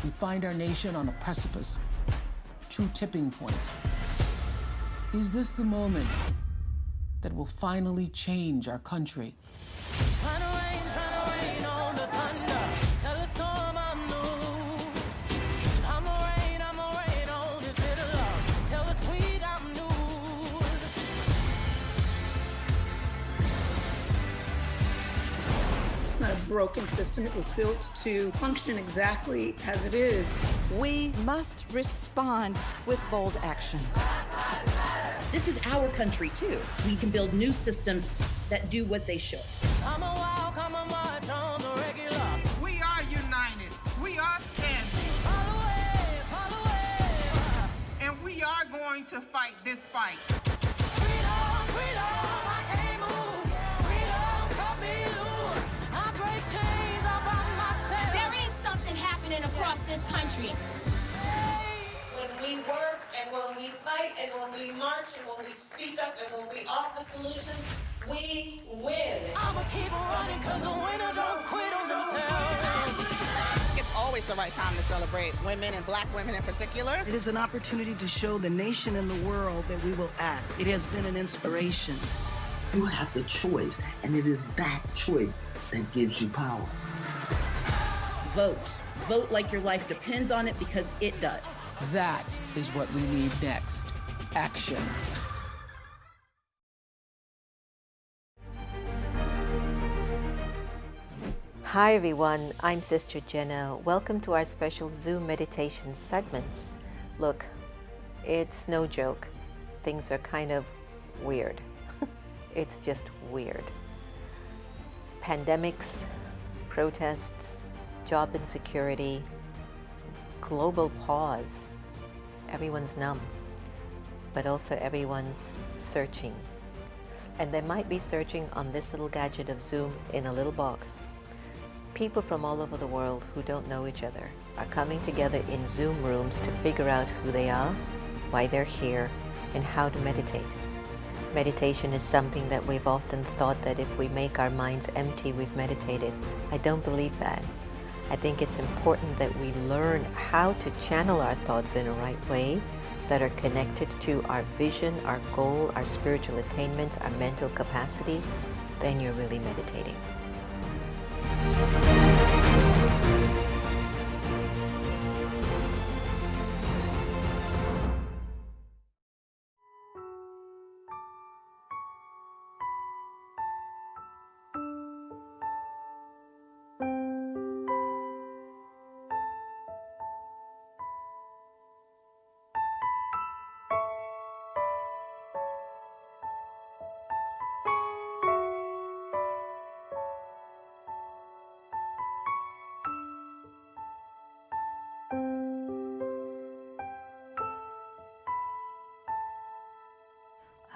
we find our nation on a precipice, true tipping point. Is this the moment that will finally change our country? Trying to rain on the thunder. Tell the storm I'm new. I'ma rain on this little love. Tell the sweet I'm new. It's not a broken system. It was built to function exactly as it is. We must respond with bold action. This is our country, too. We can build new systems that do what they should. I'm a walk, I'm a march on the regular. We are united. We are standing. Follow away. And we are going to fight this fight. Freedom, I can't move. Freedom, cut me loose. I break chains all by myself. There is something happening across this country. When we work and when we fight and when we march and when we speak up and when we offer solutions, we win. I'ma keep running cause the winner don't quit on themselves. It's always the right time to celebrate women and black women in particular. It is an opportunity to show the nation and the world that we will act. It has been an inspiration. You have the choice, and it is that choice that gives you power. Vote. Vote like your life depends on it, because it does. That is what we need next. Action. Hi everyone, I'm Sister Jenna. Welcome to our special Zoom meditation segments. Look, it's no joke. Things are kind of weird. It's just weird. Pandemics, protests, job insecurity, global pause. Everyone's numb, but also everyone's searching. And they might be searching on this little gadget of Zoom in a little box. People from all over the world who don't know each other are coming together in Zoom rooms to figure out who they are, why they're here, and how to meditate. Meditation is something that we've often thought that if we make our minds empty, we've meditated. I don't believe that. I think it's important that we learn how to channel our thoughts in a right way that are connected to our vision, our goal, our spiritual attainments, our mental capacity. Then you're really meditating.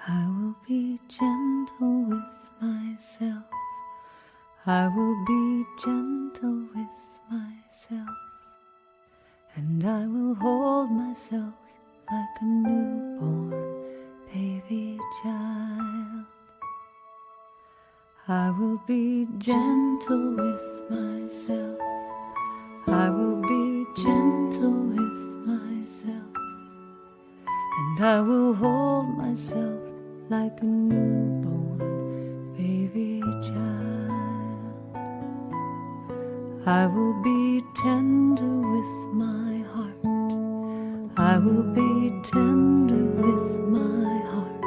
I will be gentle with myself. I will be gentle with myself. And I will hold myself like a newborn baby child. I will be gentle with myself. I will be gentle with myself. And I will hold myself like a newborn baby child. I will be tender with my heart. I will be tender with my heart.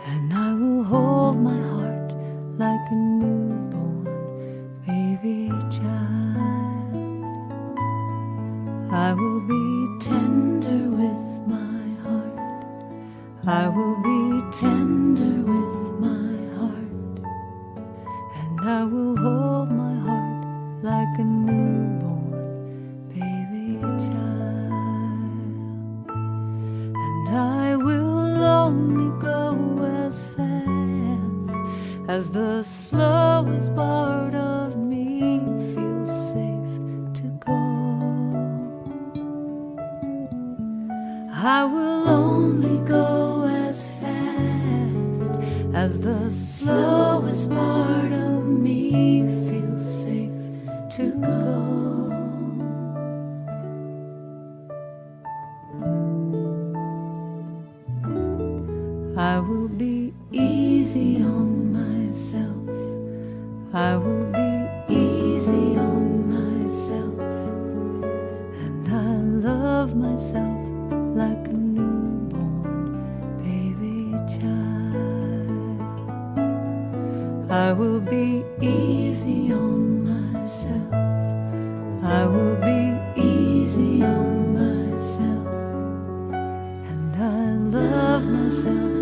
And I will hold my heart like a newborn baby child. I will be tender with my heart. I will be tender with my heart. And I will hold my heart like a newborn baby child. And I will only go as fast as the slowest part of me feels safe to go. I will only go as fast as the slowest part of me feels safe to go. easy on myself. I will be easy on myself. And I love myself like a newborn baby child. I will be easy on myself. I will be easy on myself. And I love myself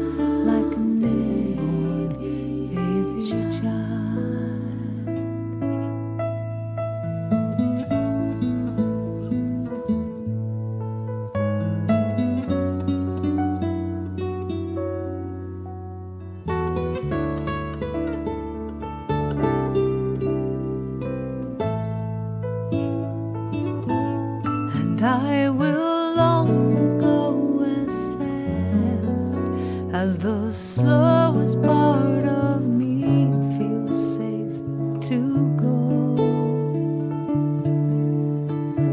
like a newborn baby child. I will only go as fast as the slowest part of me feels safe to go.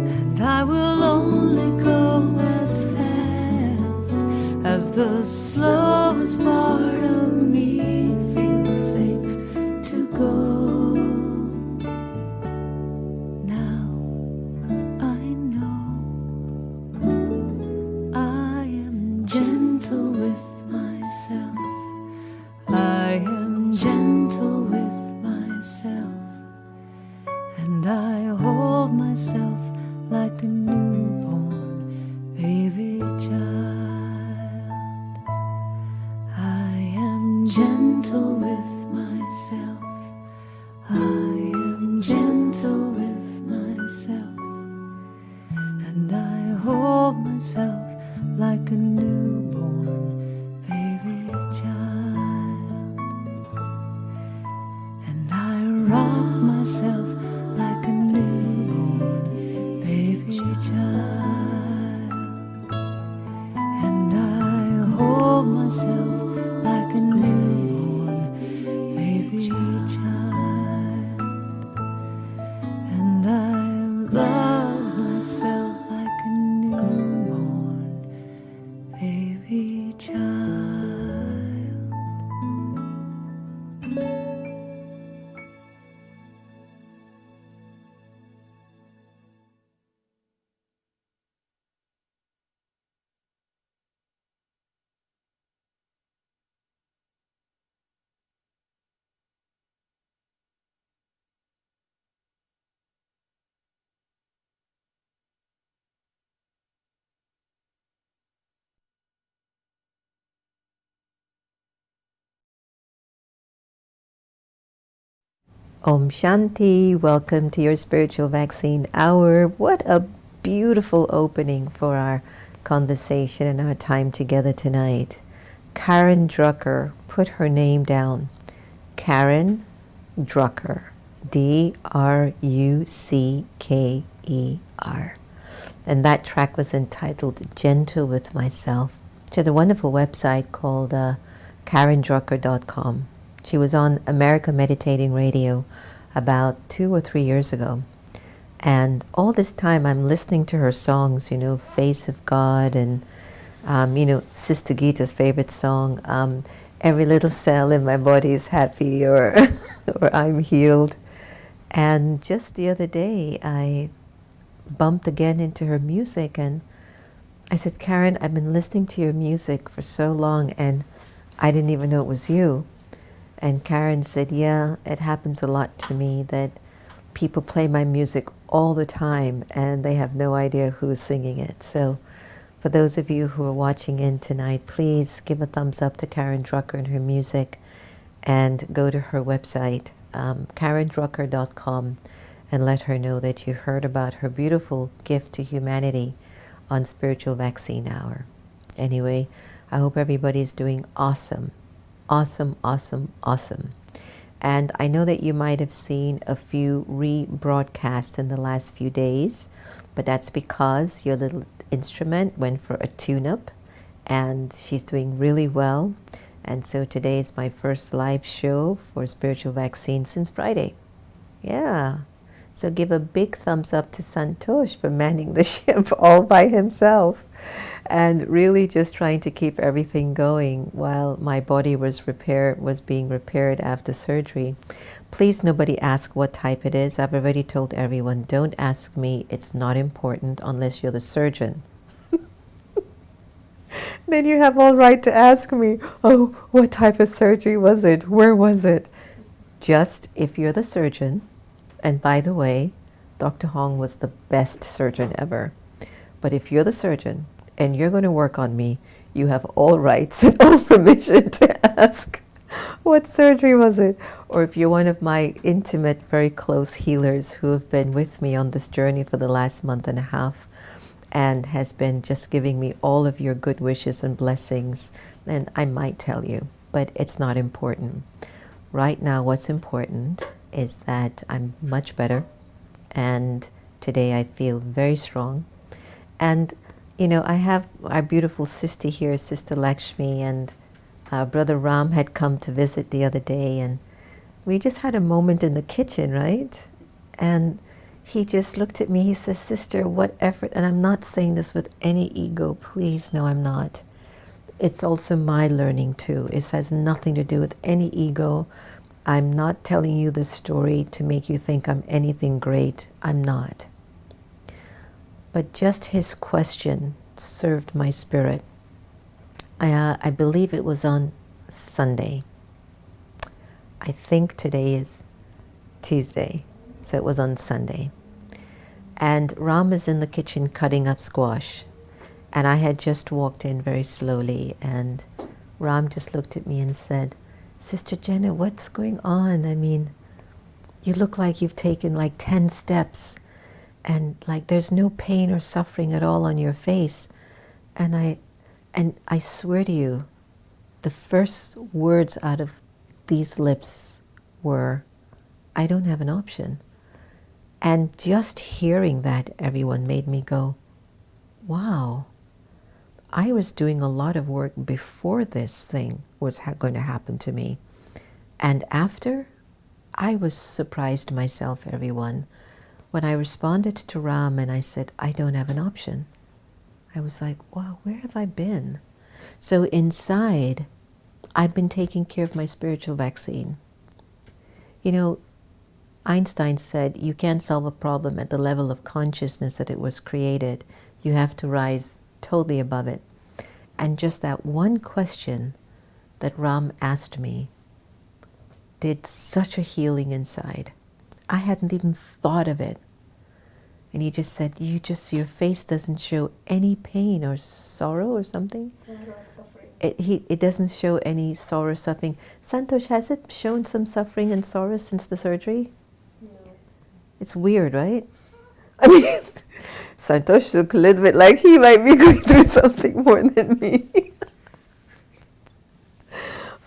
And I will only go as fast as the slowest part of me feels safe to go. Om Shanti, welcome to your spiritual vaccine hour. What a beautiful opening for our conversation and our time together tonight. Karen Drucker put her name down. Karen Drucker, Drucker. And that track was entitled Gentle with Myself. She has a wonderful website called KarenDrucker.com. She was on America Meditating Radio about 2 or 3 years ago. And all this time I'm listening to her songs, Face of God and, Sister Gita's favorite song, Every Little Cell in My Body is Happy, or, or I'm Healed. And just the other day I bumped again into her music and I said, Karen, I've been listening to your music for so long and I didn't even know it was you. And Karen said, yeah, it happens a lot to me that people play my music all the time and they have no idea who's singing it. So for those of you who are watching in tonight, please give a thumbs up to Karen Drucker and her music and go to her website, KarenDrucker.com, and let her know that you heard about her beautiful gift to humanity on Spiritual Vaccine Hour. Anyway, I hope everybody's doing awesome. Awesome, awesome, awesome. And I know that you might have seen a few rebroadcasts in the last few days, but that's because your little instrument went for a tune-up and she's doing really well. And so today is my first live show for Spiritual Vaccine since Friday. Yeah. So give a big thumbs up to Santosh for manning the ship all by himself. and really just trying to keep everything going while my body was being repaired after surgery. Please, nobody ask what type it is. I've already told everyone, don't ask me. It's not important unless you're the surgeon. Then you have all right to ask me, oh, what type of surgery was it? Where was it? Just if you're the surgeon, and by the way, Dr. Hong was the best surgeon ever. But if you're the surgeon and you're going to work on me, you have all rights and all permission to ask, what surgery was it? Or if you're one of my intimate, very close healers who have been with me on this journey for the last month and a half, and has been just giving me all of your good wishes and blessings, then I might tell you, but it's not important. Right now, what's important is that I'm much better, and today I feel very strong. And, you know, I have our beautiful sister here, Sister Lakshmi, and Brother Ram had come to visit the other day, and we just had a moment in the kitchen, right? And he just looked at me, he says, sister, what effort, and I'm not saying this with any ego, please, no, I'm not. It's also my learning too. It has nothing to do with any ego. I'm not telling you this story to make you think I'm anything great. I'm not. But just his question served my spirit. I believe it was on Sunday. I think today is Tuesday, so it was on Sunday. And Ram is in the kitchen cutting up squash. And I had just walked in very slowly, and Ram just looked at me and said, Sister Jenna, what's going on? I mean, you look like you've taken like 10 steps, and like there's no pain or suffering at all on your face. And I swear to you, the first words out of these lips were, I don't have an option. And just hearing that, everyone, made me go, wow, I was doing a lot of work before this thing was going to happen to me. And after, I was surprised myself, everyone, when I responded to Ram and I said, I don't have an option. I was like, wow, where have I been? So inside, I've been taking care of my spiritual vaccine. You know, Einstein said, you can't solve a problem at the level of consciousness that it was created. You have to rise totally above it. And just that one question that Ram asked me did such a healing inside. I hadn't even thought of it. And he just said, your face doesn't show any pain or sorrow or something. It doesn't show any sorrow, suffering. Santosh, has it shown some suffering and sorrow since the surgery? No. It's weird, right? I mean, Santosh looked a little bit like he might be going through something more than me.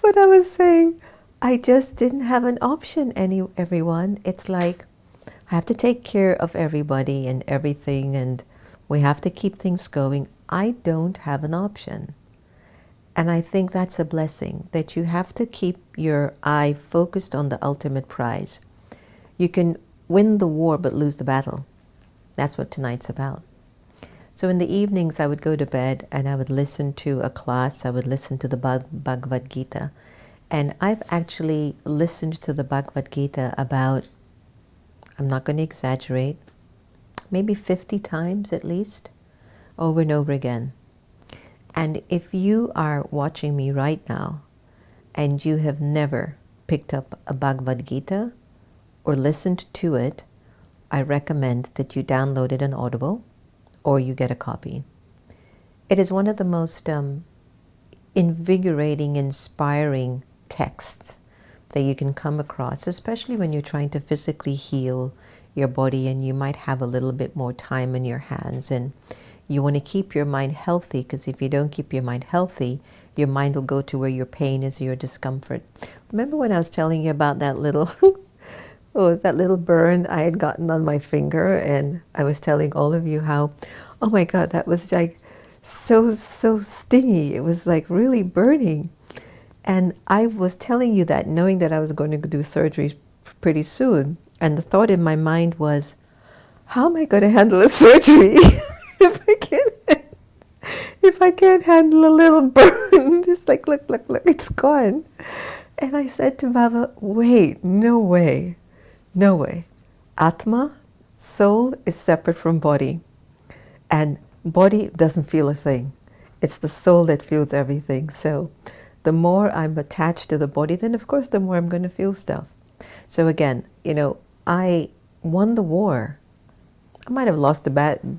But I was saying, I just didn't have an option, everyone. It's like, I have to take care of everybody and everything, and we have to keep things going. I don't have an option. And I think that's a blessing, that you have to keep your eye focused on the ultimate prize. You can win the war but lose the battle. That's what tonight's about. So in the evenings I would go to bed and I would listen to a class. I would listen to the Bhagavad Gita. And I've actually listened to the Bhagavad Gita about, I'm not going to exaggerate, maybe 50 times at least, over and over again. And if you are watching me right now and you have never picked up a Bhagavad Gita or listened to it, I recommend that you download it on Audible or you get a copy. It is one of the most invigorating, inspiring texts that you can come across, especially when you're trying to physically heal your body and you might have a little bit more time in your hands, and you want to keep your mind healthy, because if you don't keep your mind healthy, your mind will go to where your pain is, your discomfort. Remember when I was telling you about that little that little burn I had gotten on my finger, and I was telling all of you how, oh my God, that was like so stingy. It was like really burning. And I was telling you that knowing that I was going to do surgery pretty soon. And the thought in my mind was, how am I going to handle a surgery if I can't handle a little burn. Just like, look, it's gone. And I said to Baba, wait, no way, no way. Atma, soul, is separate from body. And body doesn't feel a thing. It's the soul that feels everything. So the more I'm attached to the body, then of course the more I'm going to feel stuff. So again, you know, I won the war. I might have lost the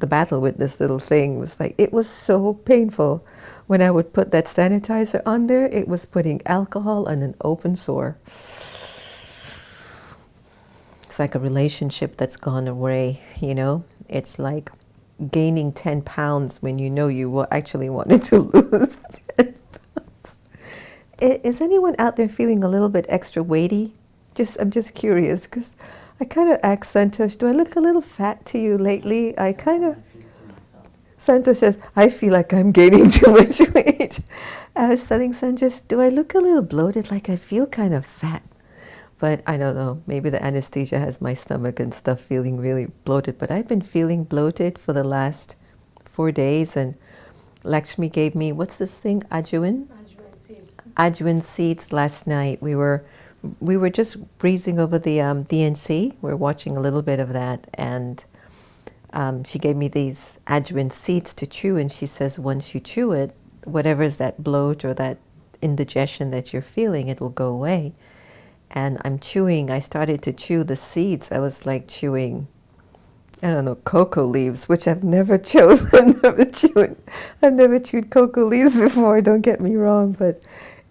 battle with this little thing. It was like, it was so painful. When I would put that sanitizer on there, it was putting alcohol on an open sore. It's like a relationship that's gone away, you know? It's like gaining 10 pounds when you know you actually wanted to lose 10 pounds. Is anyone out there feeling a little bit extra weighty? I'm just curious, because I kind of asked Santosh, do I look a little fat to you lately? Santosh says, I feel like I'm gaining too much weight. I was telling Santosh, do I look a little bloated, like I feel kind of fat? But I don't know, maybe the anesthesia has my stomach and stuff feeling really bloated. But I've been feeling bloated for the last 4 days. And Lakshmi gave me, what's this thing, Ajwain? Ajwain seeds last night. We were just breezing over the DNC. We're watching a little bit of that. And she gave me these Ajwain seeds to chew. And she says, once you chew it, whatever is that bloat or that indigestion that you're feeling, it will go away. And I started to chew the seeds. I was like chewing, I don't know, cocoa leaves, which I've never chosen. I've never chewed cocoa leaves before, don't get me wrong, but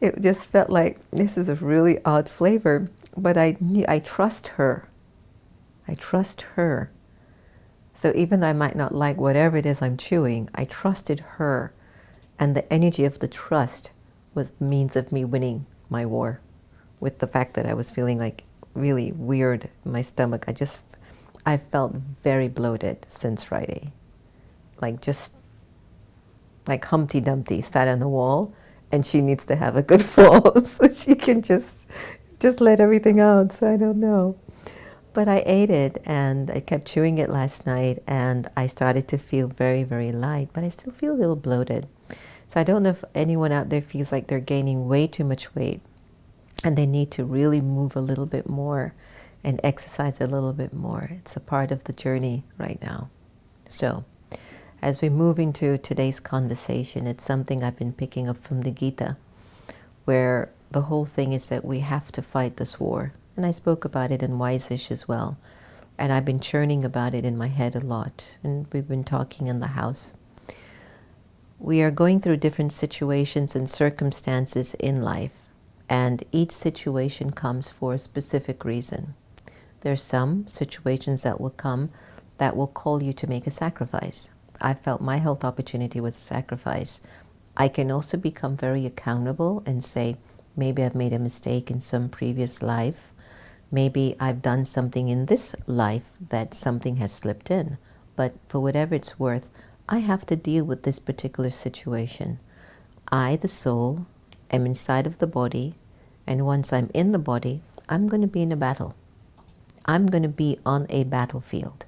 it just felt like this is a really odd flavor. But I trust her. I trust her. So even though I might not like whatever it is I'm chewing, I trusted her. And the energy of the trust was the means of me winning my war. With the fact that I was feeling like really weird in my stomach. I felt very bloated since Friday. Like Humpty Dumpty sat on the wall and she needs to have a good fall so she can just let everything out. So I don't know. But I ate it and I kept chewing it last night and I started to feel very, very light, but I still feel a little bloated. So I don't know if anyone out there feels like they're gaining way too much weight and they need to really move a little bit more and exercise a little bit more. It's a part of the journey right now. So, as we move into today's conversation, it's something I've been picking up from the Gita, where the whole thing is that we have to fight this war. And I spoke about it in Wise-ish as well. And I've been churning about it in my head a lot. And we've been talking in the house. We are going through different situations and circumstances in life. And each situation comes for a specific reason. There are some situations that will come that will call you to make a sacrifice. I felt my health opportunity was a sacrifice. I can also become very accountable and say, maybe I've made a mistake in some previous life. Maybe I've done something in this life that something has slipped in. But for whatever it's worth, I have to deal with this particular situation. I, the soul, am inside of the body. And once I'm in the body, I'm going to be in a battle. I'm going to be on a battlefield,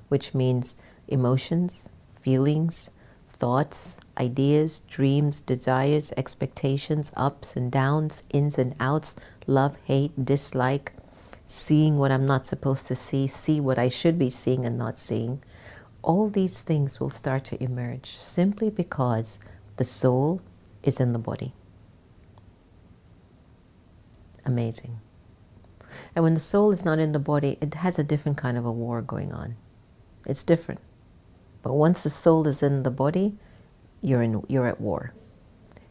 which means emotions, feelings, thoughts, ideas, dreams, desires, expectations, ups and downs, ins and outs, love, hate, dislike, seeing what I'm not supposed to see what I should be seeing and not seeing. All these things will start to emerge simply because the soul is in the body. Amazing. And when the soul is not in the body, it has a different kind of a war going on. It's different. But once the soul is in the body, you're at war.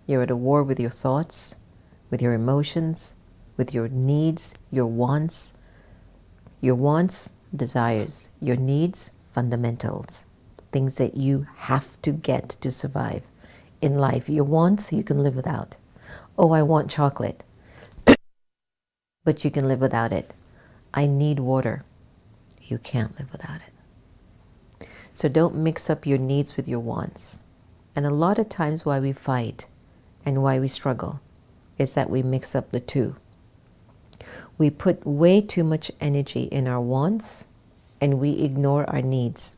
You're at a war with your thoughts, with your emotions, with your needs, your wants, desires, your needs, fundamentals, things that you have to get to survive in life. Your wants, you can live without. Oh, I want chocolate. But you can live without it. I need water. You can't live without it. So don't mix up your needs with your wants. And a lot of times why we fight and why we struggle is that we mix up the two. We put way too much energy in our wants and we ignore our needs.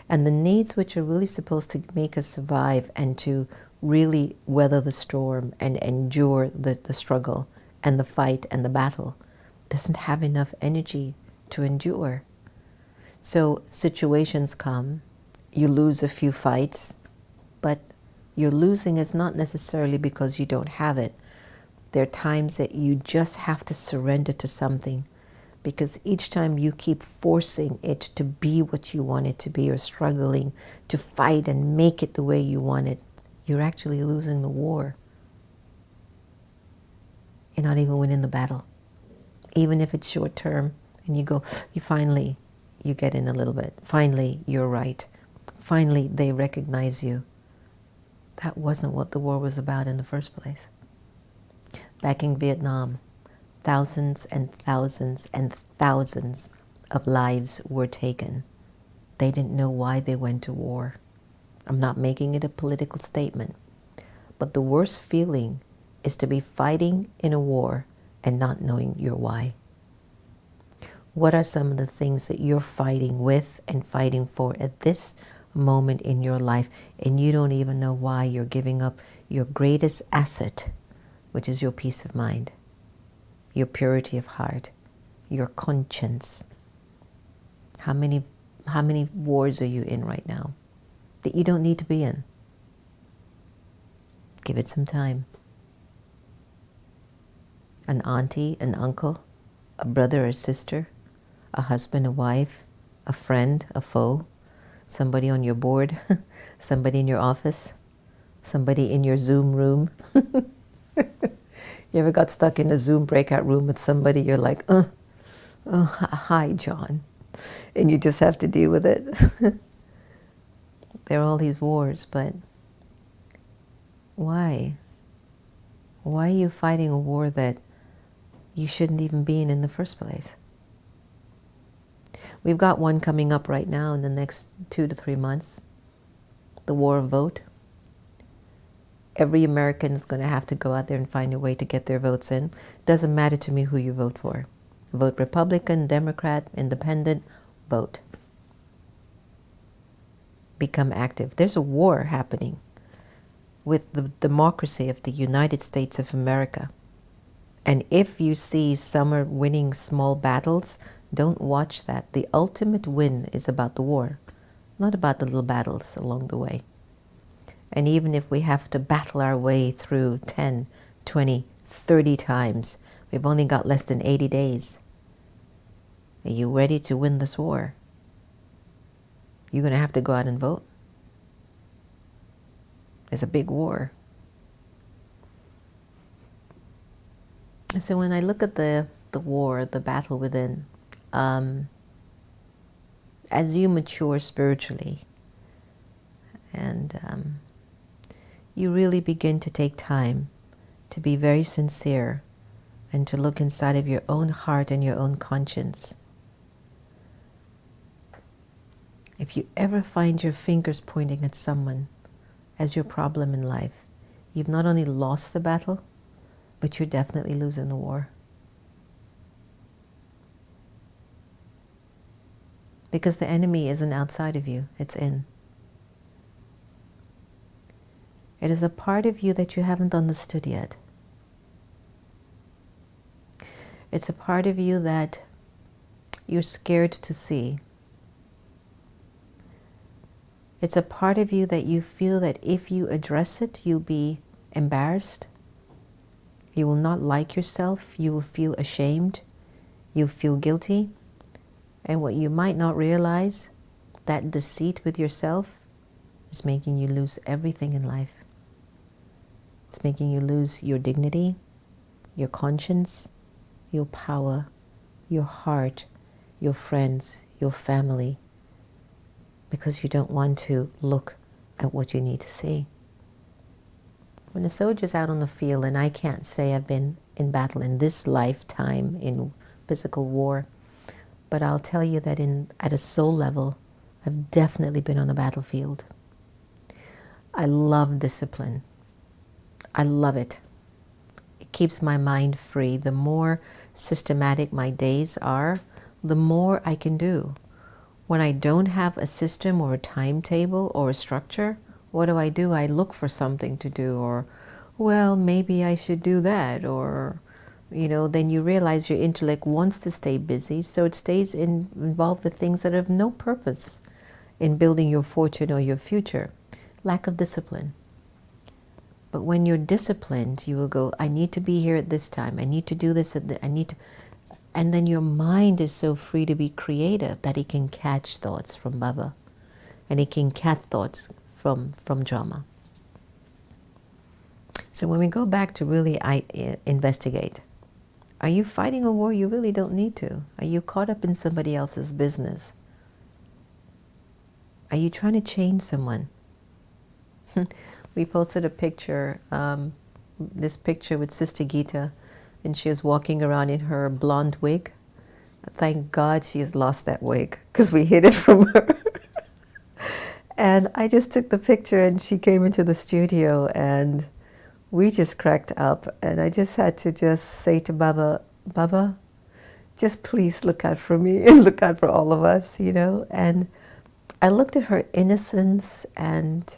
And the needs which are really supposed to make us survive and to really weather the storm and endure the struggle and the fight and the battle doesn't have enough energy to endure. So situations come, you lose a few fights, but your losing is not necessarily because you don't have it. There are times that you just have to surrender to something, because each time you keep forcing it to be what you want it to be, or struggling to fight and make it the way you want it, you're actually losing the war. You're not even winning the battle. Even if it's short term and you go, you get in a little bit. Finally, you're right. Finally, they recognize you. That wasn't what the war was about in the first place. Back in Vietnam, thousands and thousands and thousands of lives were taken. They didn't know why they went to war. I'm not making it a political statement, but the worst feeling is to be fighting in a war and not knowing your why. What are some of the things that you're fighting with and fighting for at this moment in your life, and you don't even know why you're giving up your greatest asset, which is your peace of mind, your purity of heart, your conscience? How many wars are you in right now that you don't need to be in? Give it some time. An auntie, an uncle, a brother or sister, a husband, a wife, a friend, a foe, somebody on your board, somebody in your office, somebody in your Zoom room. You ever got stuck in a Zoom breakout room with somebody, you're like, hi, John. And you just have to deal with it. There are all these wars, but why? Why are you fighting a war that you shouldn't even be in the first place? We've got one coming up right now in the next 2 to 3 months, the war of vote. Every American is going to have to go out there and find a way to get their votes in. Doesn't matter to me who you vote for. Vote Republican, Democrat, Independent, vote. Become active. There's a war happening with the democracy of the United States of America. And if you see some are winning small battles, don't watch that. The ultimate win is about the war, not about the little battles along the way. And even if we have to battle our way through 10, 20, 30 times, we've only got less than 80 days. Are you ready to win this war? You're going to have to go out and vote. It's a big war. And so when I look at the war, the battle within, as you mature spiritually and you really begin to take time to be very sincere and to look inside of your own heart and your own conscience. If you ever find your fingers pointing at someone as your problem in life, you've not only lost the battle, but you're definitely losing the war. Because the enemy isn't outside of you, it's in. It is a part of you that you haven't understood yet. It's a part of you that you're scared to see. It's a part of you that you feel that if you address it, you'll be embarrassed. You will not like yourself. You will feel ashamed. You'll feel guilty. And what you might not realize, that deceit with yourself is making you lose everything in life. It's making you lose your dignity, your conscience, your power, your heart, your friends, your family, because you don't want to look at what you need to see. When a soldier's out on the field, and I can't say I've been in battle in this lifetime in physical war, but I'll tell you that at a soul level, I've definitely been on a battlefield. I love discipline. I love it. It keeps my mind free. The more systematic my days are, the more I can do. When I don't have a system or a timetable or a structure, what do? I look for something to do, or, well, maybe I should do that, or, then you realize your intellect wants to stay busy, so it stays involved with things that have no purpose in building your fortune or your future. Lack of discipline. But when you're disciplined, you will go, I need to be here at this time, I need to do this, and then your mind is so free to be creative that it can catch thoughts from Baba, and it can catch thoughts from drama. So when we go back to really investigate, are you fighting a war you really don't need to? Are you caught up in somebody else's business? Are you trying to change someone? We posted a picture, this picture with Sister Gita, and she was walking around in her blonde wig. Thank God she has lost that wig, because we hid it from her. And I just took the picture, and she came into the studio, and we just cracked up. And I just had to just say to Baba, Baba, just please look out for me and look out for all of us, And I looked at her innocence and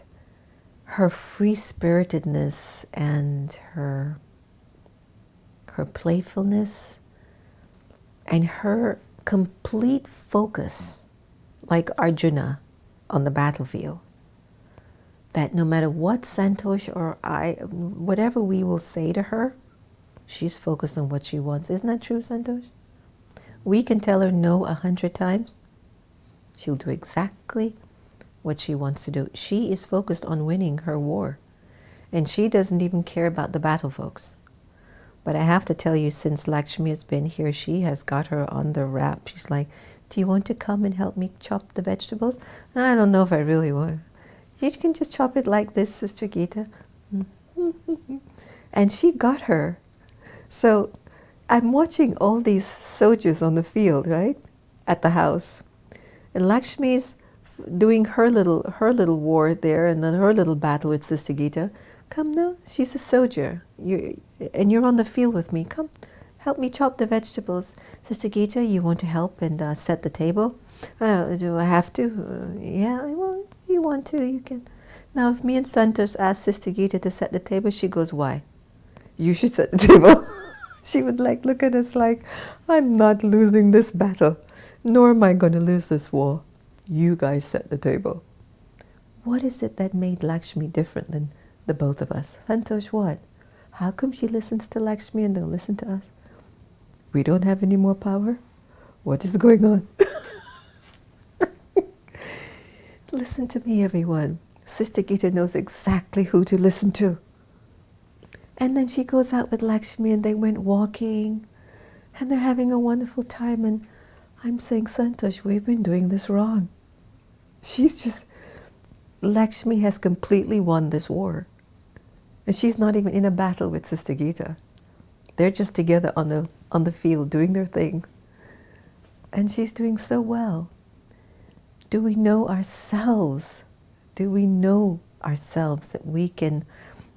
her free-spiritedness and her playfulness and her complete focus, like Arjuna on the battlefield, that no matter what Santosh or I, whatever we will say to her, she's focused on what she wants. Isn't that true, Santosh? We can tell her no 100 times. She'll do exactly what she wants to do. She is focused on winning her war. And she doesn't even care about the battle, folks. But I have to tell you, since Lakshmi has been here, she has got her on the wrap. She's like, do you want to come and help me chop the vegetables? I don't know if I really want. You can just chop it like this, Sister Gita. And she got her. So I'm watching all these soldiers on the field, right? At the house. And Lakshmi's doing her little war there, and then her little battle with Sister Gita. Come now, she's a soldier. And you're on the field with me. Come, help me chop the vegetables. Sister Gita, you want to help and set the table? Do I have to? Yeah, well, you want to, you can. Now, if me and Santosh ask Sister Gita to set the table, she goes, why? You should set the table. She would look at us like, I'm not losing this battle, nor am I going to lose this war. You guys set the table. What is it that made Lakshmi different than the both of us? Santosh, what? How come she listens to Lakshmi and don't listen to us? We don't have any more power? What is going on? Listen to me, everyone. Sister Gita knows exactly who to listen to. And then she goes out with Lakshmi, and they went walking, and they're having a wonderful time. And I'm saying, Santosh, we've been doing this wrong. Lakshmi has completely won this war. And she's not even in a battle with Sister Gita. They're just together on the field doing their thing. And she's doing so well. Do we know ourselves? Do we know ourselves that we can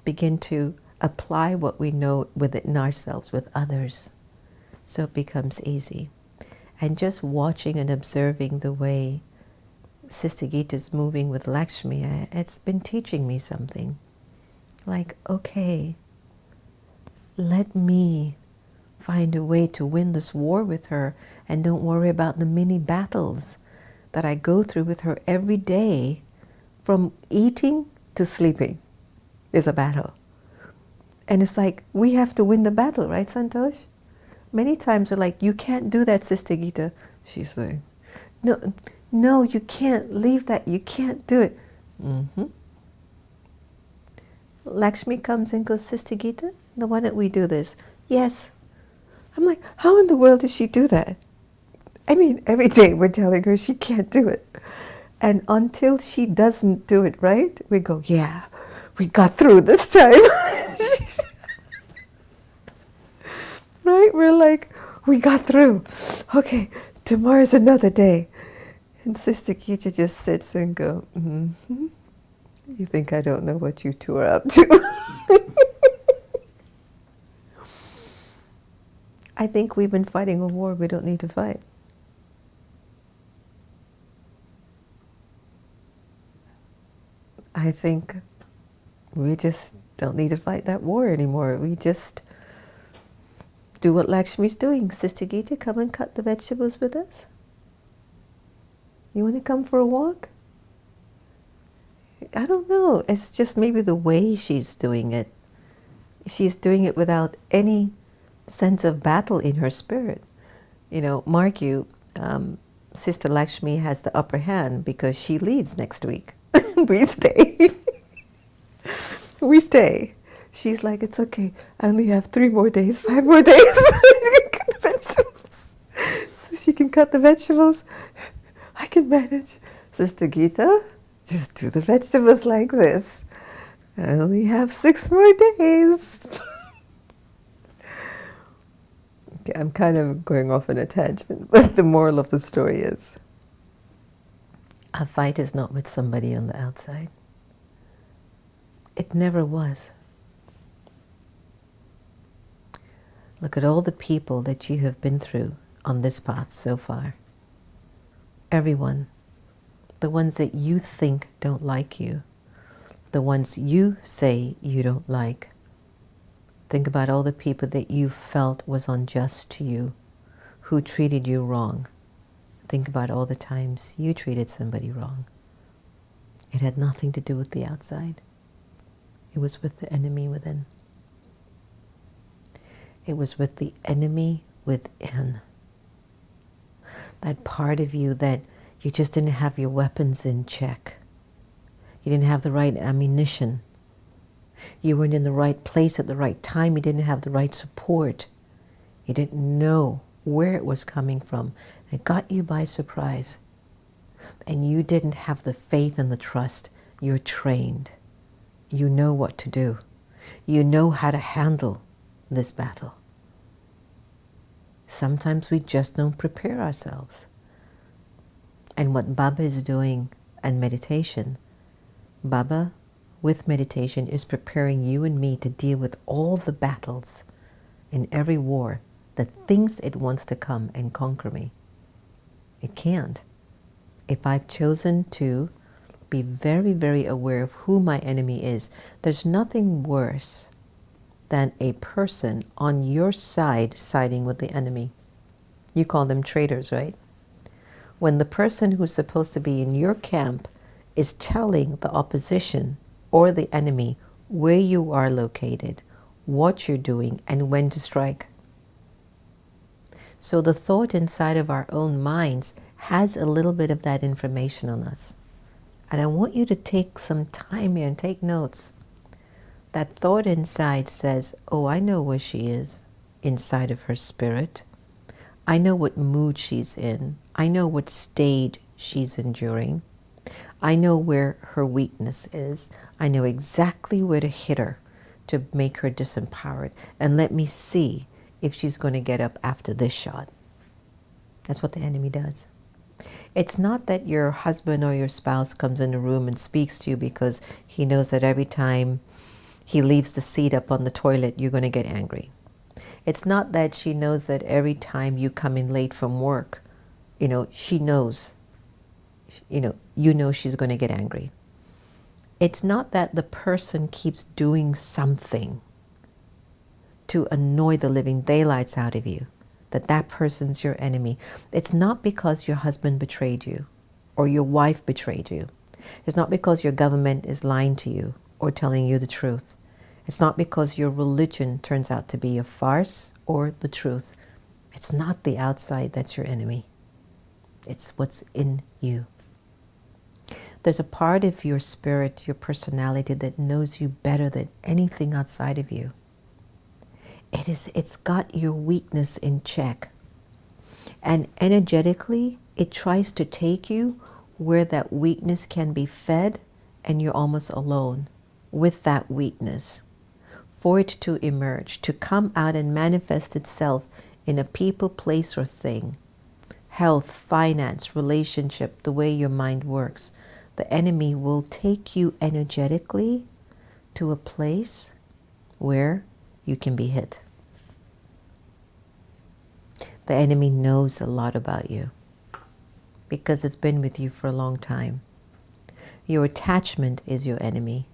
begin to apply what we know within ourselves with others? So it becomes easy. And just watching and observing the way Sister Gita's moving with Lakshmi, it's been teaching me something. Like, okay, let me find a way to win this war with her, and don't worry about the mini battles that I go through with her every day. From eating to sleeping is a battle. And it's like, we have to win the battle, right, Santosh? Many times we're like, you can't do that, Sister Gita. She's like, no, you can't leave that. You can't do it. Lakshmi comes and goes, Sister Gita, why don't we do this? Yes. I'm like, how in the world does she do that? I mean, every day we're telling her she can't do it. And until she doesn't do it right, we go, yeah, we got through this time. Right? We're like, we got through. Okay, tomorrow's another day. And Sister Gita just sits and goes, You think I don't know what you two are up to? I think we've been fighting a war we don't need to fight. I think we just don't need to fight that war anymore. We just do what Lakshmi's doing. Sister Geeta, come and cut the vegetables with us. You want to come for a walk? I don't know. It's just maybe the way she's doing it. She's doing it without any sense of battle in her spirit. You know, mark you, Sister Lakshmi has the upper hand because she leaves next week. We stay. We stay. She's like, it's okay. I only have 3 more days, 5 more days. Cut the vegetables. So she can cut the vegetables. I can manage. Sister Geeta, just do the vegetables like this. I only have 6 more days. Okay, I'm kind of going off on a tangent, but the moral of the story is, a fight is not with somebody on the outside. It never was. Look at all the people that you have been through on this path so far. Everyone. The ones that you think don't like you. The ones you say you don't like. Think about all the people that you felt was unjust to you, who treated you wrong. Think about all the times you treated somebody wrong. It had nothing to do with the outside. It was with the enemy within. It was with the enemy within. That part of you that you just didn't have your weapons in check. You didn't have the right ammunition. You weren't in the right place at the right time. You didn't have the right support. You didn't know where it was coming from. It got you by surprise. And you didn't have the faith and the trust. You're trained. You know what to do. You know how to handle this battle. Sometimes we just don't prepare ourselves. And what Baba is doing and meditation, Baba with meditation is preparing you and me to deal with all the battles in every war that thinks it wants to come and conquer me. It can't. If I've chosen to be very, very aware of who my enemy is, there's nothing worse than a person on your side siding with the enemy. You call them traitors, right? When the person who's supposed to be in your camp is telling the opposition or the enemy where you are located, what you're doing, and when to strike. So the thought inside of our own minds has a little bit of that information on us. And I want you to take some time here and take notes. That thought inside says, oh, I know where she is inside of her spirit. I know what mood she's in. I know what stage she's enduring. I know where her weakness is. I know exactly where to hit her to make her disempowered. And let me see if she's going to get up after this shot. That's what the enemy does. It's not that your husband or your spouse comes in the room and speaks to you because he knows that every time he leaves the seat up on the toilet, you're going to get angry. It's not that she knows that every time you come in late from work, she knows, you know she's going to get angry. It's not that the person keeps doing something to annoy the living daylights out of you, that person's your enemy. It's not because your husband betrayed you or your wife betrayed you. It's not because your government is lying to you or telling you the truth. It's not because your religion turns out to be a farce or the truth. It's not the outside that's your enemy. It's what's in you. There's a part of your spirit, your personality that knows you better than anything outside of you. It's got your weakness in check. And energetically, it tries to take you where that weakness can be fed and you're almost alone with that weakness. For it to emerge, to come out and manifest itself in a people, place, or thing. Health, finance, relationship, the way your mind works. The enemy will take you energetically to a place where you can be hit. The enemy knows a lot about you because it's been with you for a long time. Your attachment is your enemy.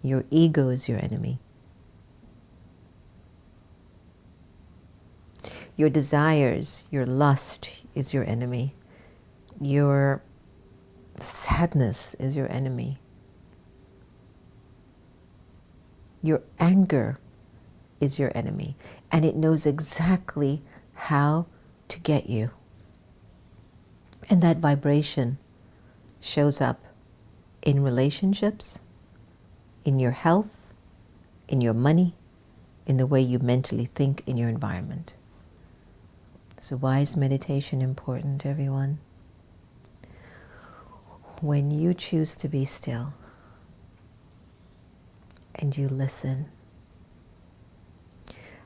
Your ego is your enemy. Your desires, your lust is your enemy. Your sadness is your enemy. Your anger is your enemy. And it knows exactly how to get you. And that vibration shows up in relationships, in your health, in your money, in the way you mentally think, in your environment. So why is meditation important, everyone? When you choose to be still and you listen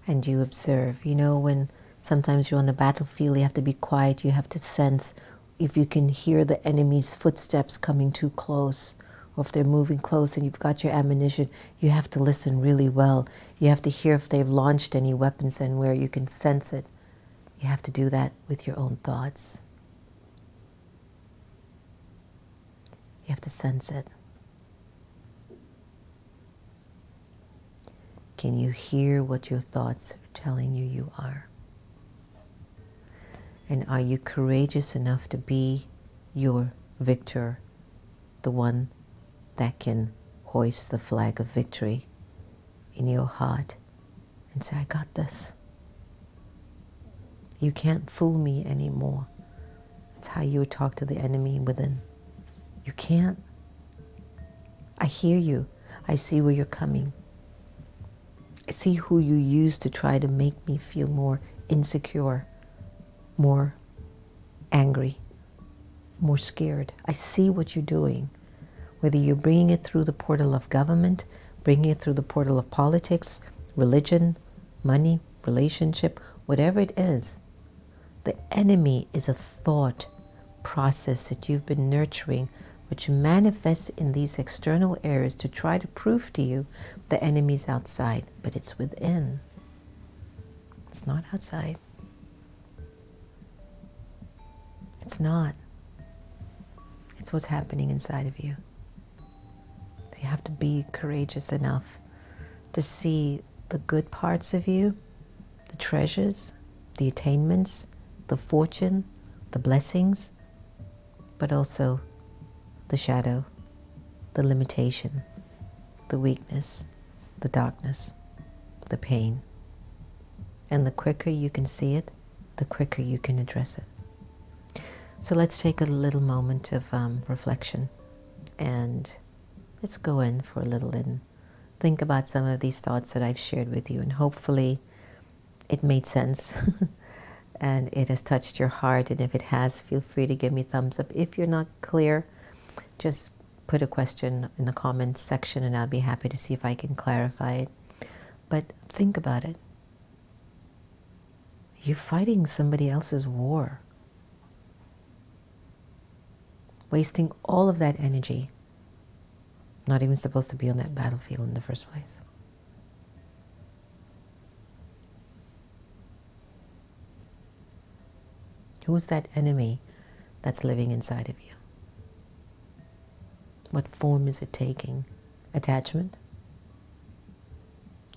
and you observe, you know, when sometimes you're on the battlefield, you have to be quiet, you have to sense if you can hear the enemy's footsteps coming too close, or if they're moving close and you've got your ammunition, you have to listen really well. You have to hear if they've launched any weapons and where you can sense it. You have to do that with your own thoughts. You have to sense it. Can you hear what your thoughts are telling you you are? And are you courageous enough to be your victor, the one that can hoist the flag of victory in your heart and say, I got this. You can't fool me anymore. That's how you would talk to the enemy within. You can't. I hear you. I see where you're coming. I see who you use to try to make me feel more insecure, more angry, more scared. I see what you're doing. Whether you're bringing it through the portal of government, bringing it through the portal of politics, religion, money, relationship, whatever it is, the enemy is a thought process that you've been nurturing, which manifests in these external areas to try to prove to you the enemy's outside, but it's within. It's not outside. It's not. It's what's happening inside of you. You have to be courageous enough to see the good parts of you, the treasures, the attainments, the fortune, the blessings, but also the shadow, the limitation, the weakness, the darkness, the pain. And the quicker you can see it, the quicker you can address it. So let's take a little moment of reflection, and let's go in for a little and think about some of these thoughts that I've shared with you, and hopefully it made sense and it has touched your heart. And if it has, feel free to give me a thumbs up. If you're not clear, just put a question in the comments section and I'll be happy to see if I can clarify it. But think about it. You're fighting somebody else's war, wasting all of that energy, not even supposed to be on that battlefield in the first place. Who's that enemy that's living inside of you? What form is it taking? Attachment?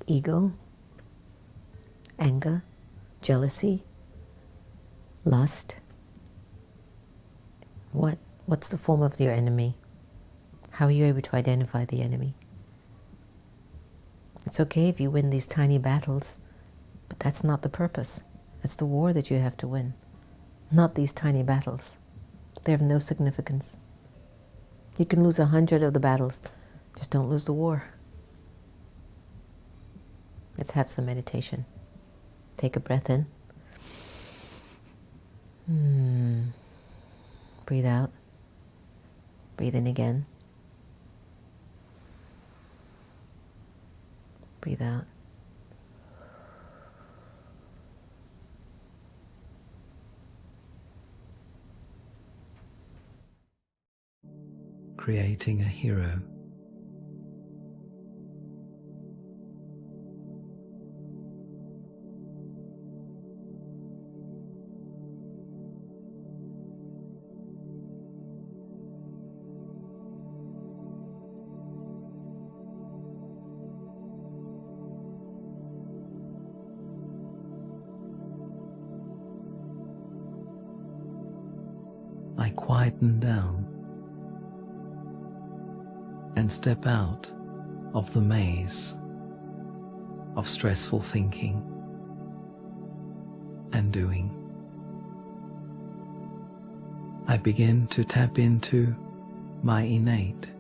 Ego? Anger? Jealousy? Lust? What's the form of your enemy? How are you able to identify the enemy? It's okay if you win these tiny battles, but that's not the purpose. It's the war that you have to win, not these tiny battles. They have no significance. You can lose 100 of the battles, just don't lose the war. Let's have some meditation. Take a breath in. Breathe out. Breathe in again. Breathe out. Creating a hero. quieten down and step out of the maze of stressful thinking and doing. I begin to tap into my innate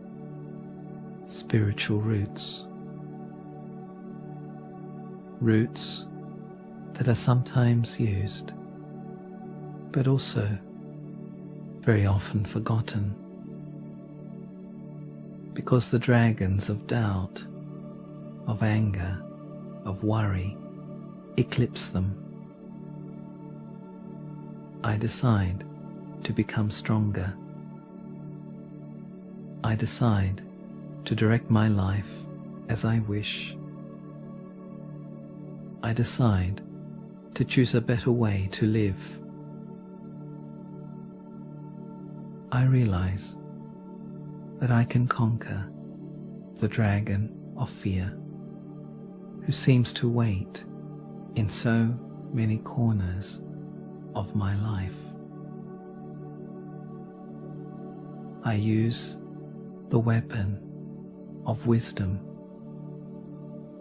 spiritual roots. Roots that are sometimes used, but also very often forgotten, because the dragons of doubt, of anger, of worry eclipse them. I decide to become stronger. I decide to direct my life as I wish. I decide to choose a better way to live. I realize that I can conquer the dragon of fear who seems to wait in so many corners of my life. I use the weapon of wisdom,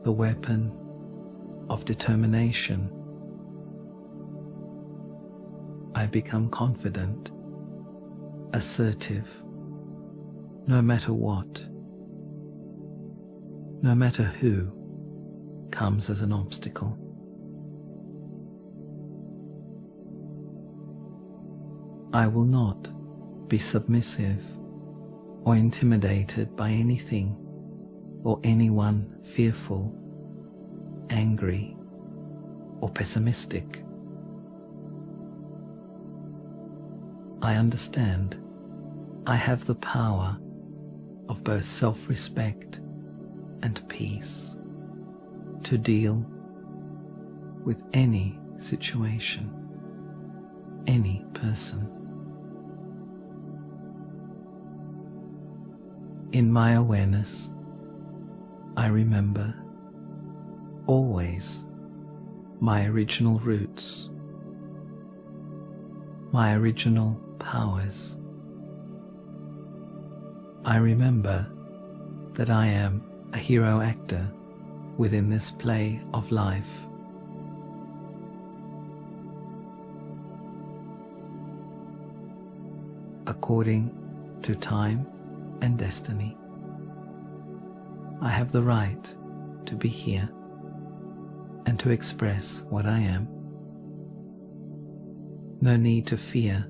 the weapon of determination. I become confident, assertive, no matter what, no matter who comes as an obstacle. I will not be submissive or intimidated by anything or anyone fearful, angry, or pessimistic. I understand I have the power of both self-respect and peace to deal with any situation, any person. In my awareness, I remember always my original roots, my original powers. I remember that I am a hero actor within this play of life. According to time and destiny, I have the right to be here and to express what I am. No need to fear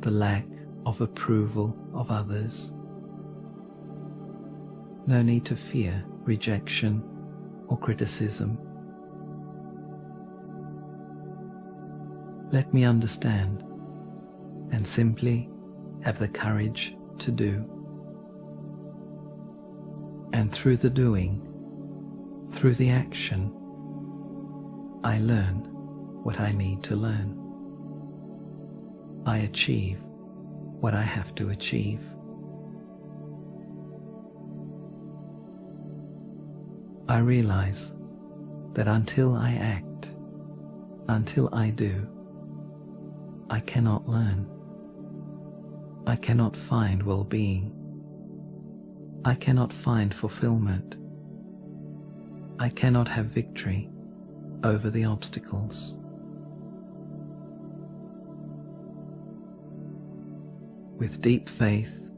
the lack of approval of others. No need to fear rejection or criticism. Let me understand and simply have the courage to do. And through the doing, through the action, I learn what I need to learn. I achieve what I have to achieve. I realize that until I act, until I do, I cannot learn. I cannot find well-being. I cannot find fulfillment. I cannot have victory over the obstacles. With deep faith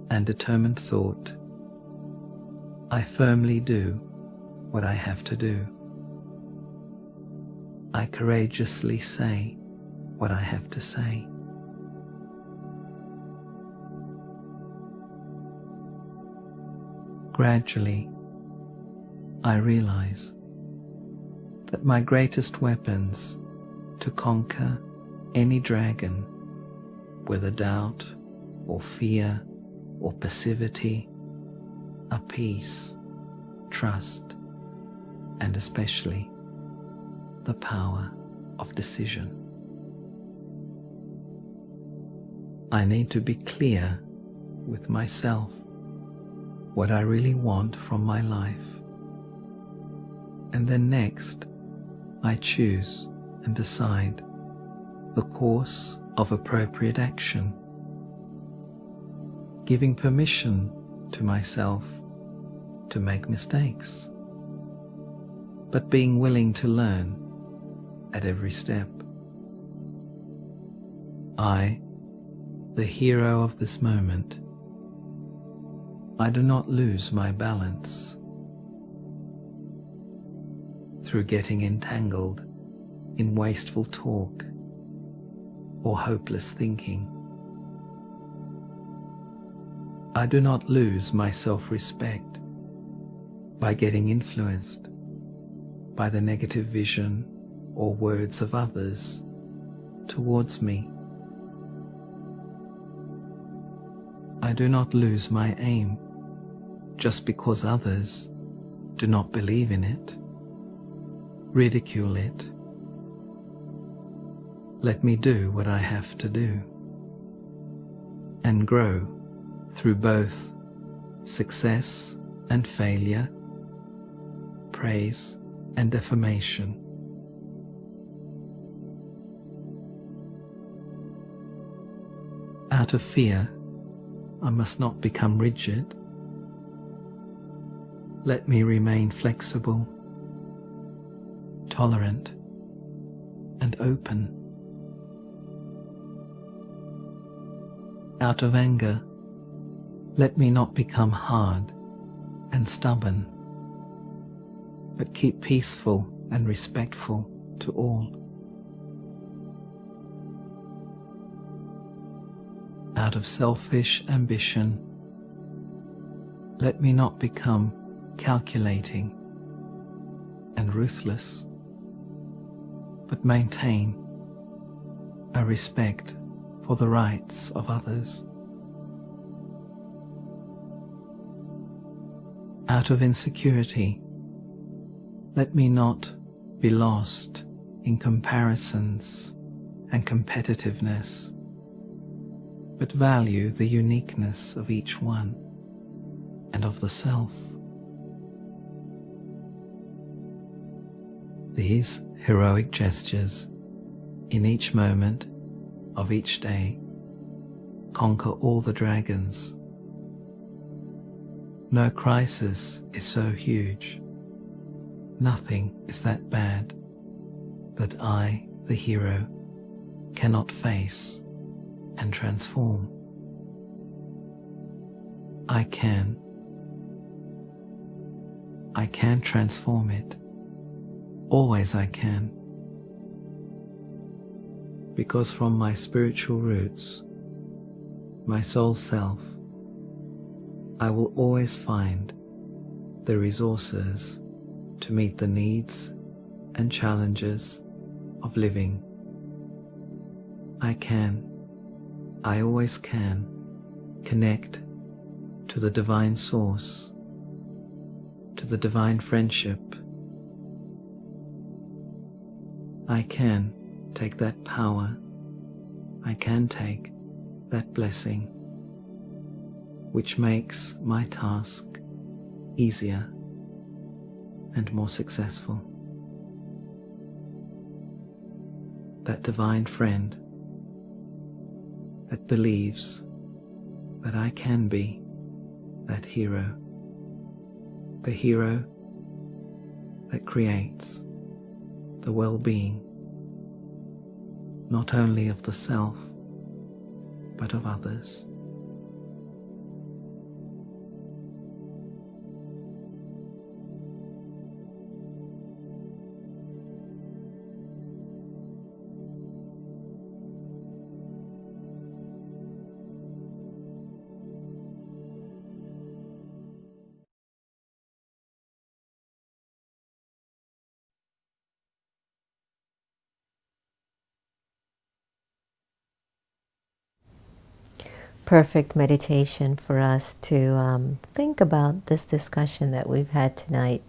and determined thought, I firmly do what I have to do. I courageously say what I have to say. Gradually, I realize that my greatest weapons to conquer any dragon, whether doubt or fear or passivity, are peace, trust, and especially the power of decision. I need to be clear with myself what I really want from my life. And then next, I choose and decide the course of appropriate action giving permission to myself to make mistakes, but being willing to learn at every step. I, the hero of this moment, I do not lose my balance through getting entangled in wasteful talk or hopeless thinking. I do not lose my self-respect by getting influenced by the negative vision or words of others towards me. I do not lose my aim just because others do not believe in it, ridicule it. Let me do what I have to do and grow through both success and failure, praise and affirmation. Out of fear, I must not become rigid. Let me remain flexible, tolerant, and open. Out of anger, let me not become hard and stubborn, but keep peaceful and respectful to all. Out of selfish ambition, let me not become calculating and ruthless, but maintain a respect for the rights of others. Out of insecurity, let me not be lost in comparisons and competitiveness, but value the uniqueness of each one and of the self. These heroic gestures in each moment of each day conquer all the dragons. No crisis is so huge, nothing is that bad that I, the hero, cannot face and transform. I can transform it. Always I can. Because from my spiritual roots, my soul self, I will always find the resources to meet the needs and challenges of living. I always can connect to the divine source, to the divine friendship. I can take that power, I can take that blessing, which makes my task easier and more successful. That divine friend that believes that I can be that hero, the hero that creates the well-being not only of the self but of others. Perfect meditation for us to think about this discussion that we've had tonight.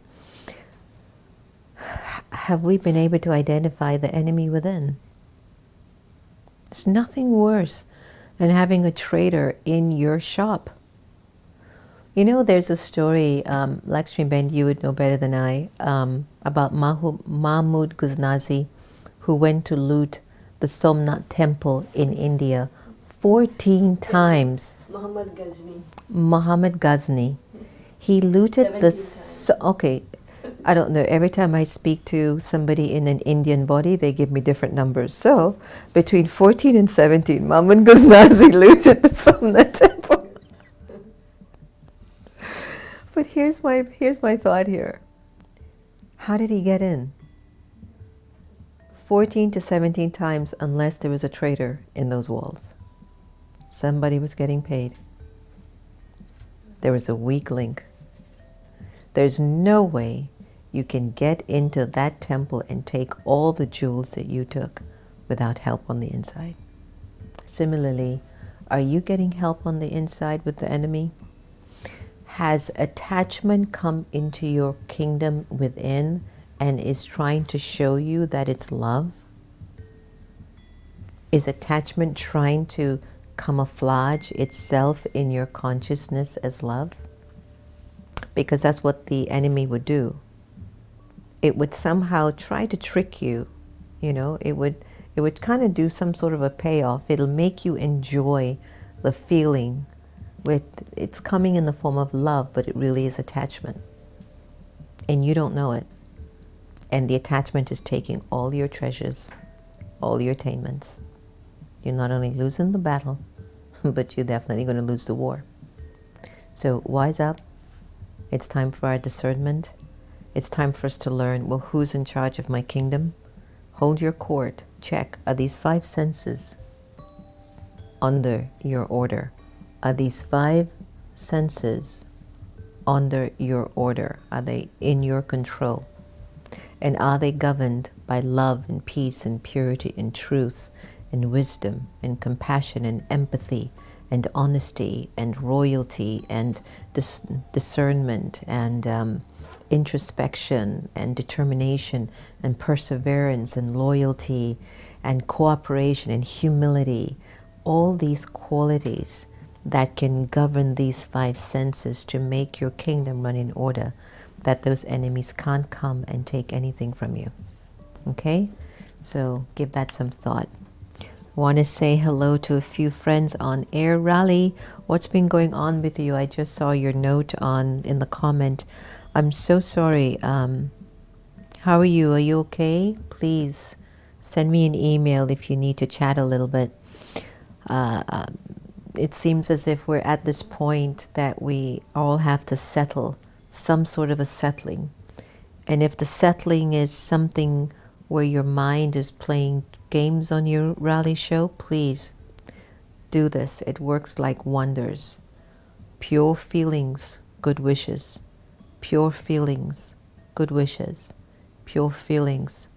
Have we been able to identify the enemy within? There's nothing worse than having a traitor in your shop. You know, there's a story, Lakshmi Ben, you would know better than I, about Mahmud Ghaznavi, who went to loot the Somnath temple in India 14 times. Muhammad Ghazni. He looted the... Okay, I don't know. Every time I speak to somebody in an Indian body, they give me different numbers. So, between 14 and 17, Muhammad Ghaznazi looted the Somnath temple. But here's my thought here. How did he get in? 14 to 17 times, unless there was a traitor in those walls. Somebody was getting paid. There was a weak link. There's no way you can get into that temple and take all the jewels that you took without help on the inside. Similarly, are you getting help on the inside with the enemy? Has attachment come into your kingdom within and is trying to show you that it's love? Is attachment trying to camouflage itself in your consciousness as love? Because that's what the enemy would do. It would somehow try to trick you, you know, it would kind of do some sort of a payoff. It'll make you enjoy the feeling with, it's coming in the form of love, but it really is attachment. And you don't know it. And the attachment is taking all your treasures, all your attainments. You're not only losing the battle, but you're definitely going to lose the war. So wise up. It's time for our discernment. It's time for us to learn, well, who's in charge of my kingdom? Hold your court. Check. Are these 5 senses under your order? Are these 5 senses under your order? Are they in your control? And are they governed by love and peace and purity and truth and wisdom and compassion and empathy and honesty and royalty and discernment and introspection and determination and perseverance and loyalty and cooperation and humility? All these qualities that can govern these 5 senses to make your kingdom run in order, that those enemies can't come and take anything from you. Okay? So give that some thought. I want to say hello to a few friends on air. Rally, what's been going on with you? I just saw your note in the comment. I'm so sorry. How are you? Are you okay? Please send me an email if you need to chat a little bit. It seems as if we're at this point that we all have to settle, some sort of a settling. And if the settling is something where your mind is playing games on your rally show, please do this. It works like wonders. Pure feelings, good wishes. Pure feelings, good wishes. Pure feelings,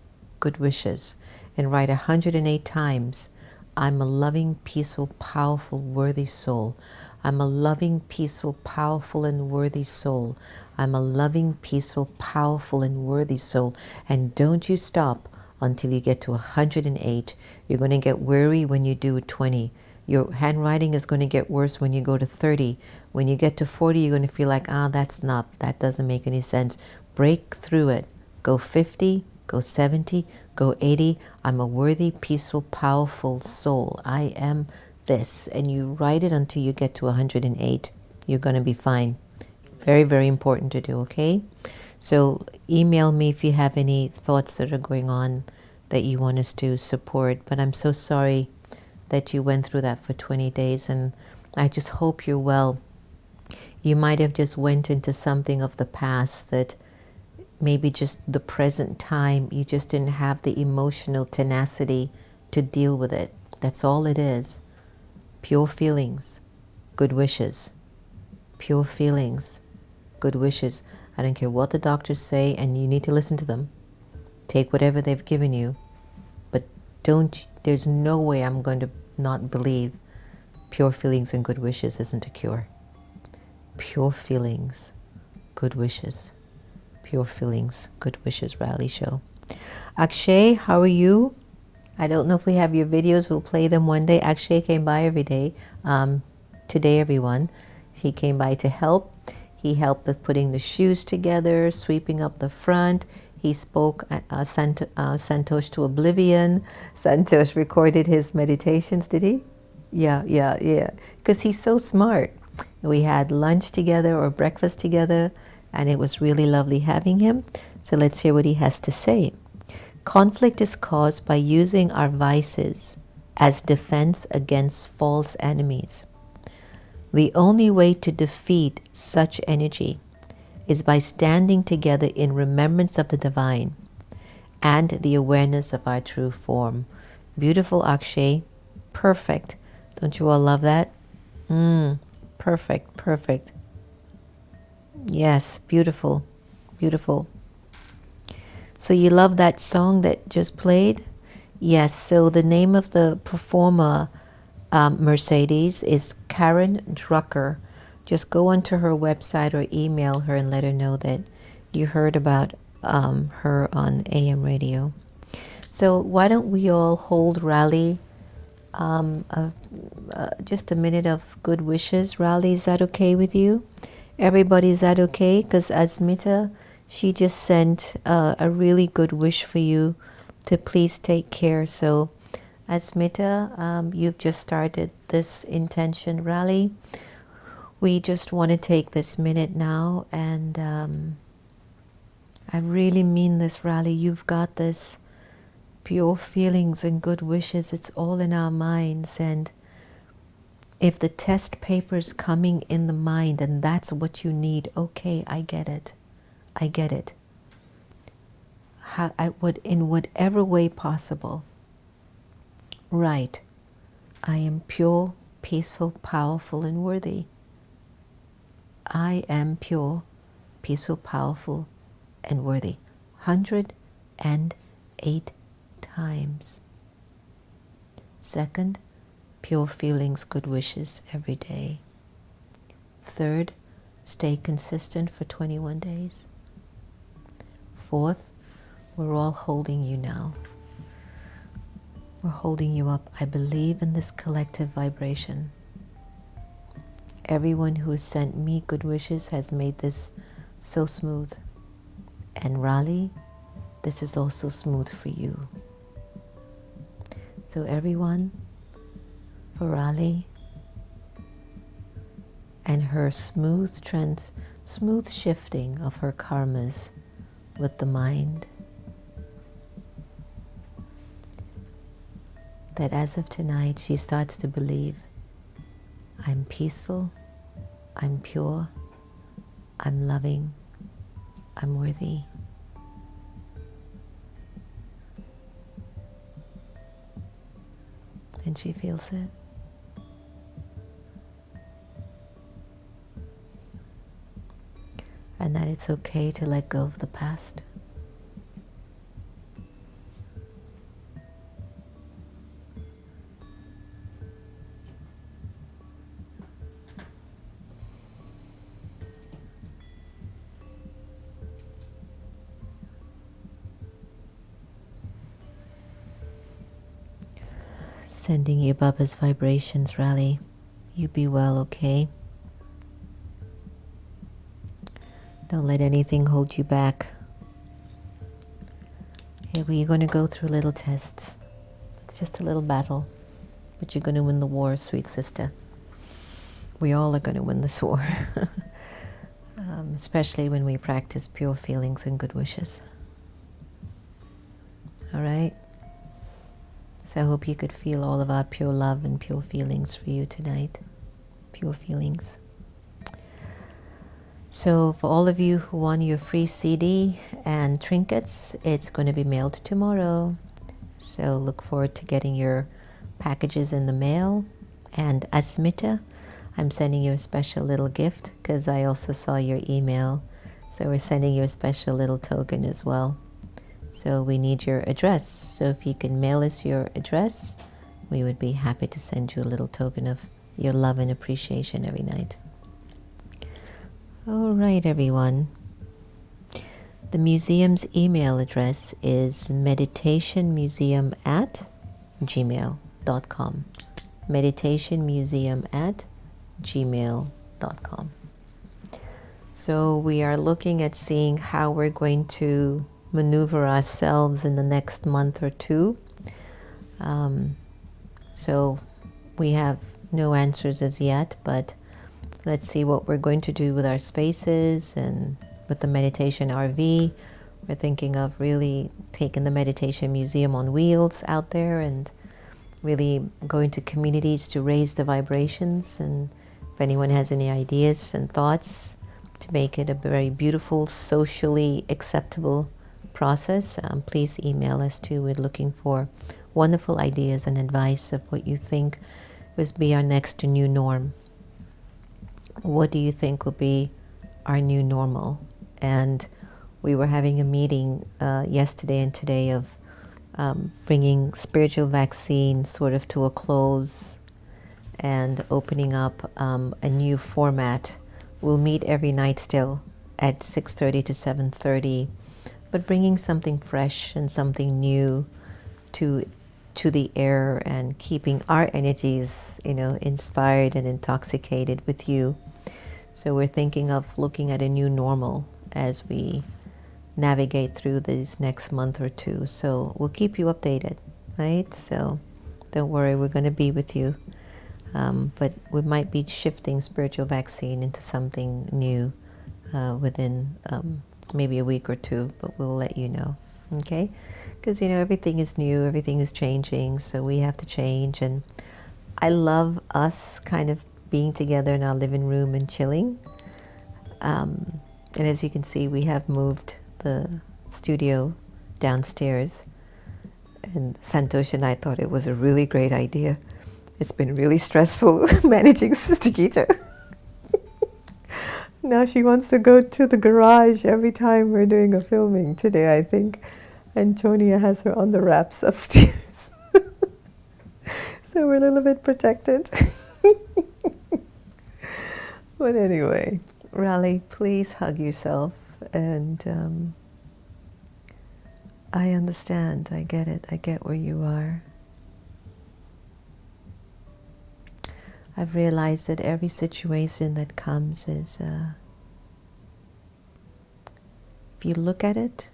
good wishes. And write 108 times, I'm a loving, peaceful, powerful, worthy soul. I'm a loving, peaceful, powerful, and worthy soul. I'm a loving, peaceful, powerful, and worthy soul. And don't you stop until you get to 108. You're going to get weary when you do 20. Your handwriting is going to get worse when you go to 30. When you get to 40, you're going to feel like, that doesn't make any sense. Break through it. Go 50, go 70, go 80. I'm a worthy, peaceful, powerful soul. I am this. And you write it until you get to 108. You're going to be fine. Very, very important to do, okay? So email me if you have any thoughts that are going on that you want us to support. But I'm so sorry that you went through that for 20 days. And I just hope you're well. You might have just went into something of the past that maybe just the present time, you just didn't have the emotional tenacity to deal with it. That's all it is. Pure feelings, good wishes. Pure feelings, good wishes. I don't care what the doctors say, and you need to listen to them. Take whatever they've given you, but there's no way I'm going to not believe pure feelings and good wishes isn't a cure. Pure feelings, good wishes. Pure feelings, good wishes rally show. Akshay, how are you? I don't know if we have your videos. We'll play them one day. Akshay came by every day. Today, everyone. He came by to help. He helped with putting the shoes together, sweeping up the front. He spoke Santosh to oblivion. Santosh recorded his meditations, did he? Yeah. Because he's so smart. We had lunch together or breakfast together, and it was really lovely having him. So let's hear what he has to say. Conflict is caused by using our vices as defense against false enemies. The only way to defeat such energy is by standing together in remembrance of the divine and the awareness of our true form. Beautiful, Akshay. Perfect. Don't you all love that? Perfect. Yes, beautiful. So you love that song that just played? Yes, so the name of the performer, Mercedes, is Karen Drucker. Just go onto her website or email her and let her know that you heard about her on AM radio. So why don't we all hold Raleigh just a minute of good wishes. Raleigh, is that okay with you? Everybody, is that okay? Because Asmita, she just sent a really good wish for you to please take care. So Asmita, you've just started this intention rally. We just want to take this minute now, and I really mean this, Raleigh. You've got this. Pure feelings and good wishes, it's all in our minds. And if the test paper's coming in the mind and that's what you need, okay, I get it. How I would, in whatever way possible. Right. I am pure, peaceful, powerful, and worthy. I am pure, peaceful, powerful, and worthy. 108 times. Second, pure feelings, good wishes every day. Third, stay consistent for 21 days. Fourth, we're all holding you now. We're holding you up. I believe in this collective vibration. Everyone who has sent me good wishes has made this so smooth. And Raleigh, this is also smooth for you. So everyone, for Raleigh and her smooth shifting of her karmas with the mind, that as of tonight she starts to believe, I'm peaceful, I'm pure, I'm loving, I'm worthy. And she feels it. And that it's okay to let go of the past. Sending you Baba's vibrations, Raleigh. You be well, okay? Don't let anything hold you back. Here we're going to go through little tests. It's just a little battle. But you're going to win the war, sweet sister. We all are going to win this war. Especially when we practice pure feelings and good wishes. All right? So I hope you could feel all of our pure love and pure feelings for you tonight. Pure feelings. So for all of you who want your free CD and trinkets, it's going to be mailed tomorrow. So look forward to getting your packages in the mail. And Asmita, I'm sending you a special little gift because I also saw your email. So we're sending you a special little token as well. So we need your address. So if you can mail us your address, we would be happy to send you a little token of your love and appreciation every night. All right, everyone. The museum's email address is meditationmuseum@gmail.com. meditationmuseum@gmail.com. So we are looking at seeing how we're going to maneuver ourselves in the next month or two. So We have no answers as yet, but let's see what we're going to do with our spaces and with the meditation RV. We're thinking of really taking the meditation museum on wheels out there and really going to communities to raise the vibrations. And if anyone has any ideas and thoughts to make it a very beautiful, socially acceptable process, please email us too. We're looking for wonderful ideas and advice of what you think would be our next new norm. What do you think will be our new normal? And we were having a meeting yesterday and today of bringing spiritual vaccine sort of to a close and opening up a new format. We'll meet every night still at 6:30 to 7:30, but bringing something fresh and something new to the air and keeping our energies, inspired and intoxicated with you. So we're thinking of looking at a new normal as we navigate through this next month or two. So we'll keep you updated, right? So don't worry, we're going to be with you. But we might be shifting spiritual vaccine into something new within maybe a week or two, but we'll let you know, okay? Because, everything is new, everything is changing, so we have to change. And I love us kind of being together in our living room and chilling. And as you can see, we have moved the studio downstairs. And Santosh and I thought it was a really great idea. It's been really stressful managing Sister Gita. Now she wants to go to the garage every time we're doing a filming. Today, I think Antonia has her on the wraps upstairs. So we're a little bit protected. But anyway, Raleigh, please hug yourself. And I understand. I get it. I get where you are. I've realized that every situation that comes is, if you look at it,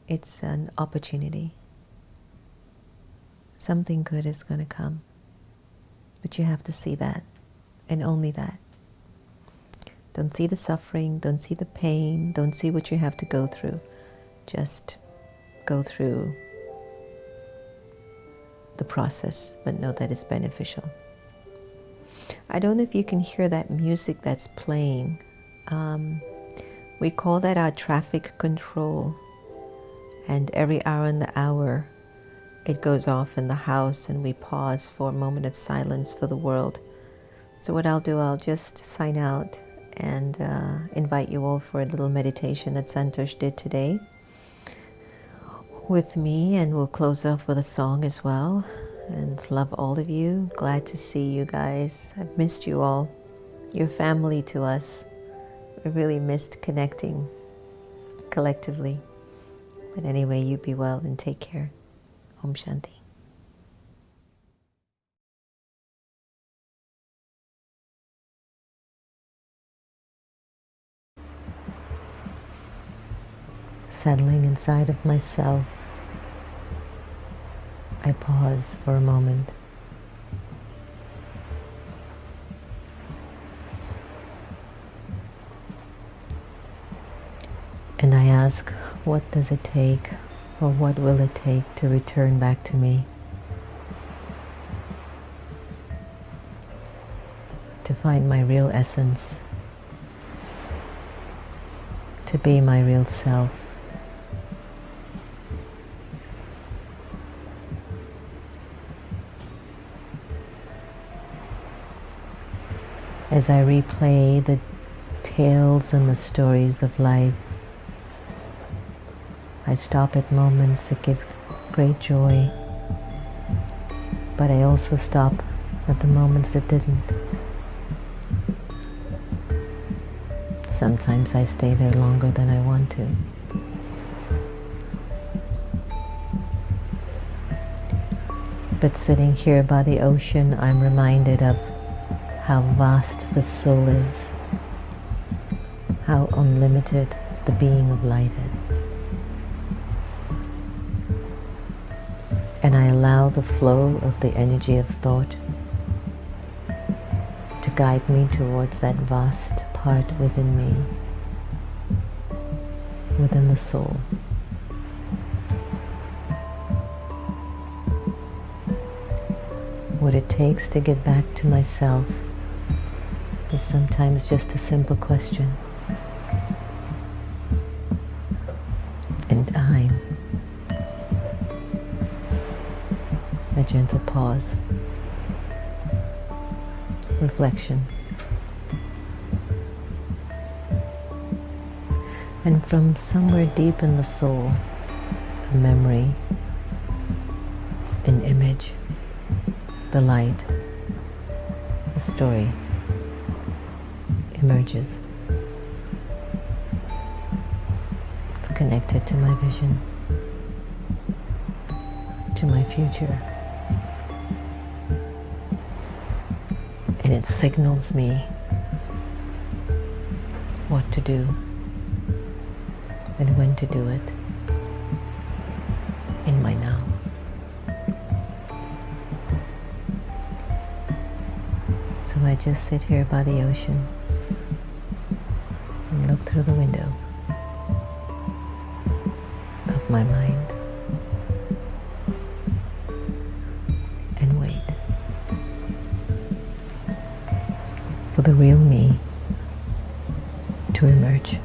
it's an opportunity. Something good is going to come. But you have to see that, and only that. Don't see the suffering, don't see the pain, don't see what you have to go through. Just go through the process, but know that it's beneficial. I don't know if you can hear that music that's playing. We call that our traffic control. And every hour in the hour, it goes off in the house and we pause for a moment of silence for the world. So what I'll do, I'll just sign out and invite you all for a little meditation that Santosh did today with me, and we'll close off with a song as well. And love all of you. Glad to see you guys. I've missed you all. You're family to us. We really missed connecting collectively. But anyway, you be well and take care. Om Shanti. Settling inside of myself, I pause for a moment. And I ask, what does it take, or what will it take to return back to me? To find my real essence, to be my real self. As I replay the tales and the stories of life, I stop at moments that give great joy, but I also stop at the moments that didn't. Sometimes I stay there longer than I want to. But sitting here by the ocean, I'm reminded of how vast the soul is, how unlimited the being of light is. And I allow the flow of the energy of thought guide me towards that vast part within me, within the soul. What it takes to get back to myself is sometimes just a simple question. And time. A gentle pause. Reflection. And from somewhere deep in the soul, a memory, an image, the light, the story emerges. It's connected to my vision, to my future. And it signals me what to do and when to do it in my now. So I just sit here by the ocean and look through the window of my mind and wait for the real me to emerge.